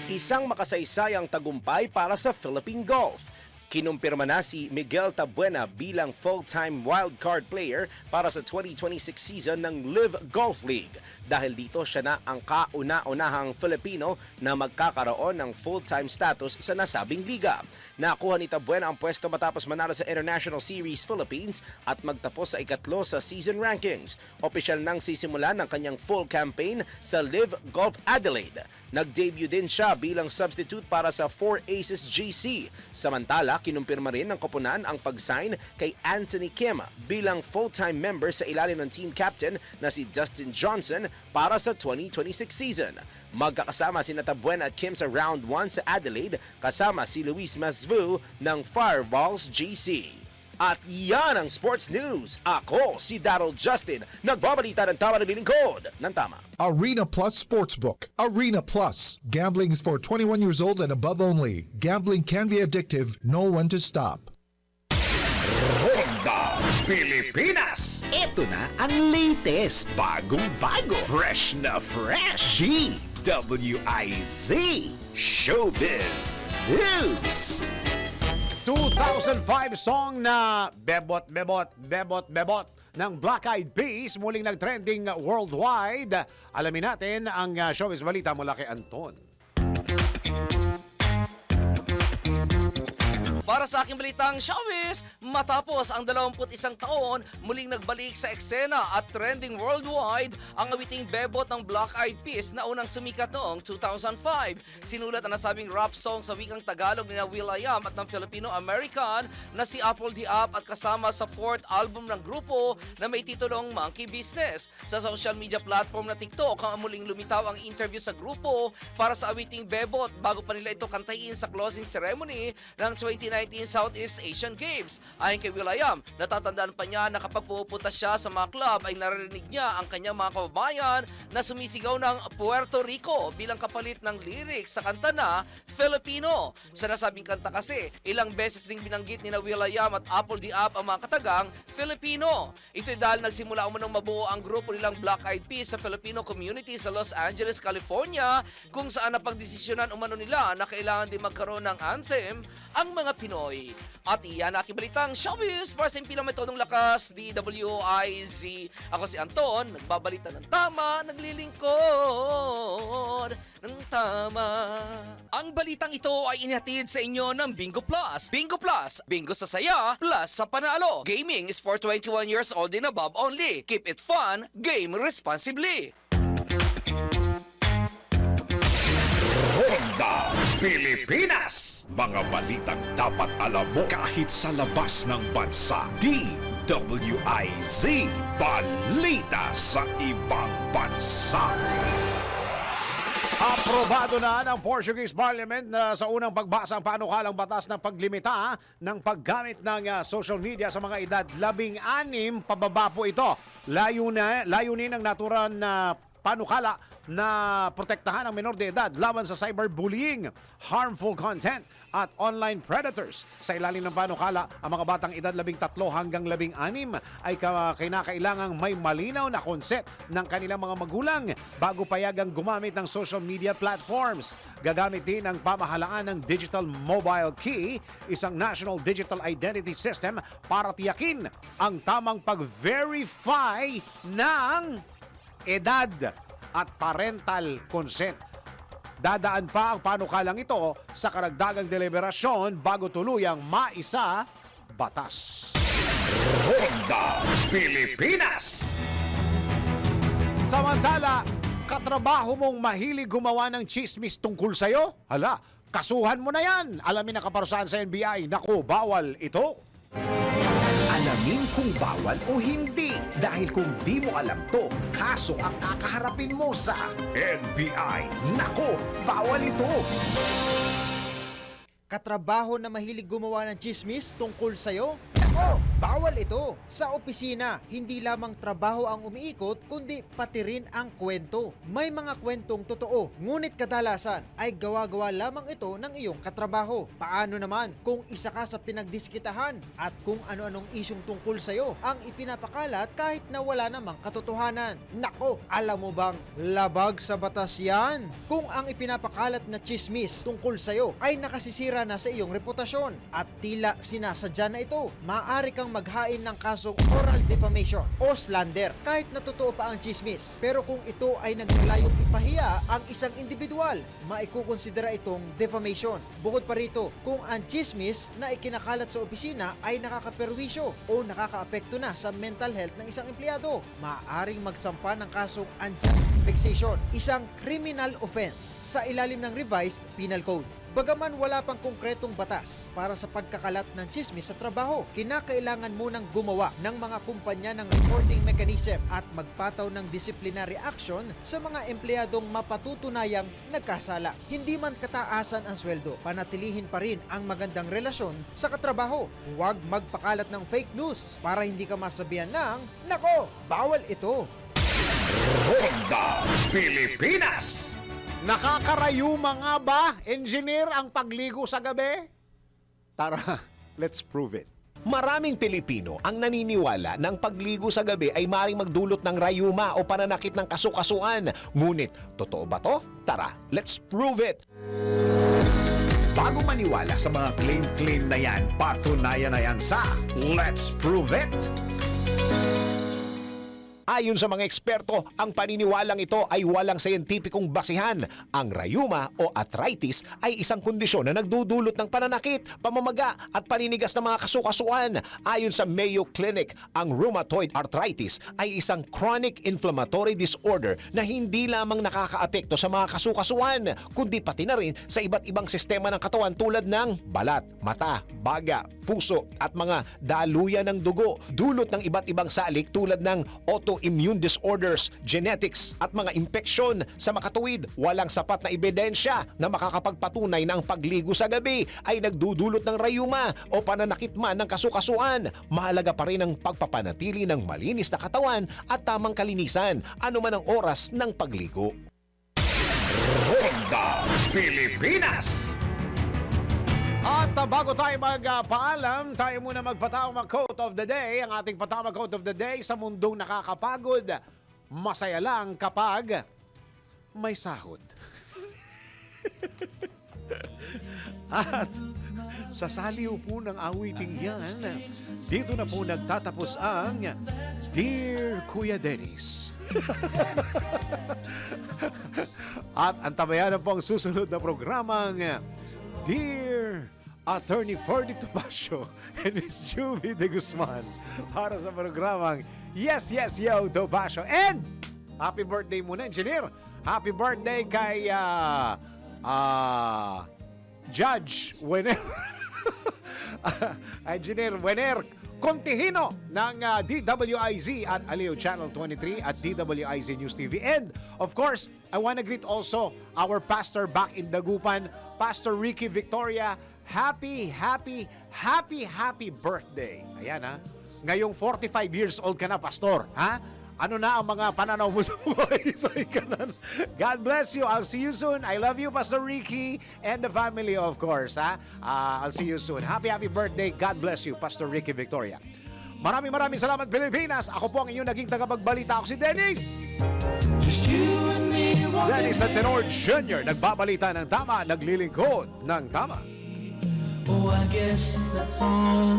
Isang makasaysayang tagumpay para sa Philippine Golf. Kinumpirma na si Miguel Tabuena bilang full-time wildcard player para sa 2026 season ng Live Golf League. Dahil dito siya na ang kauna-unahang Filipino na magkakaroon ng full-time status sa nasabing liga. Nakuha ni Tabuena ang pwesto matapos manalo sa International Series Philippines at magtapos sa ikatlo sa season rankings. Opisyal nang sisimulan ng kanyang full campaign sa Live Golf Adelaide. Nag-debut din siya bilang substitute para sa 4 Aces GC. Samantala, kinumpirma rin ng koponan ang pag-sign kay Anthony Kim bilang full-time member sa ilalim ng team captain na si Dustin Johnson para sa 2026 season. Magkakasama si Tabuena at Kim sa round 1 sa Adelaide kasama si Luis Masvu ng Fireballs GC. At yan ang sports news. Ako si Daryl Justin, nagbabalita ng tama, naglilingkod ng tama. Arena Plus Sportsbook. Arena Plus. Gambling is for 21 years old and above only. Gambling can be addictive. Know when to stop. Ronda Pilipinas! Ito na ang latest, bagong-bago, fresh na fresh. DWIZ Showbiz News. 2005 song na Bebot, Bebot, Bebot, Bebot ng Black Eyed Peas muling nag-trending worldwide. Alamin natin ang showbiz balita mula kay Anton. Para sa aking balitang showbiz, matapos ang 21 taon, muling nagbalik sa eksena at trending worldwide ang awiting Bebot ng Black Eyed Peas na unang sumikat noong 2005. Sinulat ang nasabing rap song sa wikang Tagalog ni will.i.am at ng Filipino-American na si Apple Diab at kasama sa 4th album ng grupo na may titulong Monkey Business. Sa social media platform na TikTok, ang muling lumitaw ang interview sa grupo para sa awiting Bebot bago pa nila ito kantayin sa closing ceremony ng 2019 Southeast Asian Games. Ayon kay will.i.am, natatandaan pa niya na kapag pupunta siya sa mga club ay naririnig niya ang kanyang mga kababayan na sumisigaw ng Puerto Rico bilang kapalit ng lyrics sa kanta na Filipino. Sa nasabing kanta kasi, ilang beses ding binanggit ni will.i.am at Apple Diab ang mga katagang Filipino. Ito'y dahil nagsimula umunong mabuo ang grupo nilang Black Eyed Peas sa Filipino community sa Los Angeles, California, kung saan napagdesisyonan umano nila na kailangan din magkaroon ng anthem ang mga Pinoy. At iyan ang aking balitang showbiz para sa impilang metodong lakas, DWIZ. Ako si Anton, nagbabalita ng tama, naglilingkod ng tama. Ang balitang ito ay inihatid sa inyo ng Bingo Plus. Bingo Plus, bingo sa saya, plus sa panalo. Gaming is for 21 years old and above only. Keep it fun, game responsibly. Ronda Pilipinas! Mga balitang dapat alam mo kahit sa labas ng bansa. DWIZ Balita sa ibang bansa. Aprobado na ng Portuguese Parliament na sa unang pagbasa ang panukalang batas ng paglimita ng paggamit ng social media sa mga edad 16 pababa po ito. Layunin ng naturan na panukala na protektahan ang menor de edad laban sa cyberbullying, harmful content at online predators. Sa ilalim ng panukala, ang mga batang edad 13 hanggang 16 ay kinakailangang may malinaw na consent ng kanilang mga magulang bago payagang gumamit ng social media platforms. Gagamit din ang pamahalaan ng Digital Mobile Key, isang national digital identity system para tiyakin ang tamang pag-verify ng edad at parental consent. Dadaan pa ang panukalang ito sa karagdagang deliberasyon bago tuluyang maisa batas. Ronda Pilipinas. Samantala, katrabaho mong mahilig gumawa ng chismis tungkol sa'yo? Hala, kasuhan mo na yan. Alamin ang kaparusahan sa NBI. Naku, bawal ito. Alamin kung bawal o hindi. Dahil kung di mo alam to, kaso ang kakaharapin mo sa NBI. Nako, bawal ito. Katrabaho na mahilig gumawa ng chismis tungkol sa'yo? Nako, bawal ito. Sa opisina, hindi lamang trabaho ang umiikot, kundi pati rin ang kwento. May mga kwentong totoo, ngunit kadalasan ay gawa-gawa lamang ito ng iyong katrabaho. Paano naman kung isa ka sa pinagdiskitahan at kung ano-anong isyong tungkol sa'yo ang ipinapakalat kahit na wala namang katotohanan? Nako, alam mo bang labag sa batas yan? Kung ang ipinapakalat na chismis tungkol sa'yo ay nakasisira na sa iyong reputasyon at tila sinasadya na ito, maaari kang maghain ng kasong oral defamation o slander kahit na totoo pa ang chismis. Pero kung ito ay naglalayong ipahiya ang isang individual, maikukonsidera itong defamation. Bukod pa rito, kung ang chismis na ikinakalat sa opisina ay nakakaperwisyo o nakakaapekto na sa mental health ng isang empleyado, maaaring magsampa ng kasong unjust vexation, isang criminal offense sa ilalim ng Revised Penal Code. Bagaman wala pang konkretong batas para sa pagkakalat ng chismis sa trabaho, kinakailangan munang gumawa ng mga kumpanya ng reporting mechanism at magpataw ng disciplinary action sa mga empleyadong mapatutunayang nagkasala. Hindi man kataasan ang sweldo, panatilihin pa rin ang magandang relasyon sa katrabaho. Huwag magpakalat ng fake news para hindi ka masabihan ng, nako, bawal ito. Ronda Pilipinas. Nakakarayuma nga ba, engineer, ang pagligo sa gabi? Tara, let's prove it. Maraming Pilipino ang naniniwala ng pagligo sa gabi ay maring magdulot ng rayuma o pananakit ng kasukasuan. Ngunit, totoo ba to? Tara, let's prove it! Bago maniwala sa mga claim-claim na yan, patunayan na yan sa Let's Prove It! Ayon sa mga eksperto, ang paniniwalang ito ay walang siyentipikong basihan. Ang rayuma o arthritis ay isang kondisyon na nagdudulot ng pananakit, pamamaga at paninigas ng mga kasukasuan. Ayon sa Mayo Clinic, ang rheumatoid arthritis ay isang chronic inflammatory disorder na hindi lamang nakakaapekto sa mga kasukasuan, kundi pati na rin sa iba't ibang sistema ng katawan tulad ng balat, mata, baga, puso at mga daluyan ng dugo. Dulot ng iba't ibang salik tulad ng autoimmune disorders, genetics at mga impeksyon. Sa makatuwid, walang sapat na ebidensya na makakapagpatunay na ang pagligo sa gabi ay nagdudulot ng rayuma o pananakit man ng kasukasuan. Mahalaga pa rin ang pagpapanatili ng malinis na katawan at tamang kalinisan, anuman ang oras ng pagligo. Ronda Pilipinas. At bago tayo magpaalam, tayo muna magpatawag quote of the day. Ang ating patawag quote of the day: sa mundong nakakapagod, masaya lang kapag may sahod. At sa saliw po ng awiting yan, dito na po nagtatapos ang Dear Kuya Dennis. At antabayan na po ang susunod na programang Dear Attorney Ferdy Topacio and Miss Juvie de Guzman para sa programang Yes, Yes, Yo, Topacio. And happy birthday muna, engineer. Happy birthday kay Judge Wener. Engineer Wener Contihino ng DWIZ at Aliw Channel 23 at DWIZ News TV. And of course, I want to greet also our pastor back in Dagupan, Pastor Ricky Victoria. Happy birthday. Ayan ha. Ngayong 45 years old ka na, Pastor. Ha? Ano na ang mga pananaw mo sa buhay? God bless you. I'll see you soon. I love you, Pastor Ricky, and the family, of course. Ha? I'll see you soon. Happy birthday. God bless you, Pastor Ricky Victoria. Maraming salamat, Pilipinas. Ako po ang inyong naging tagapagbalita. Ako si Dennis. Dennis at Tenor Jr. Nagbabalita ng tama, naglilingkod ng tama. Oh, I guess that's all.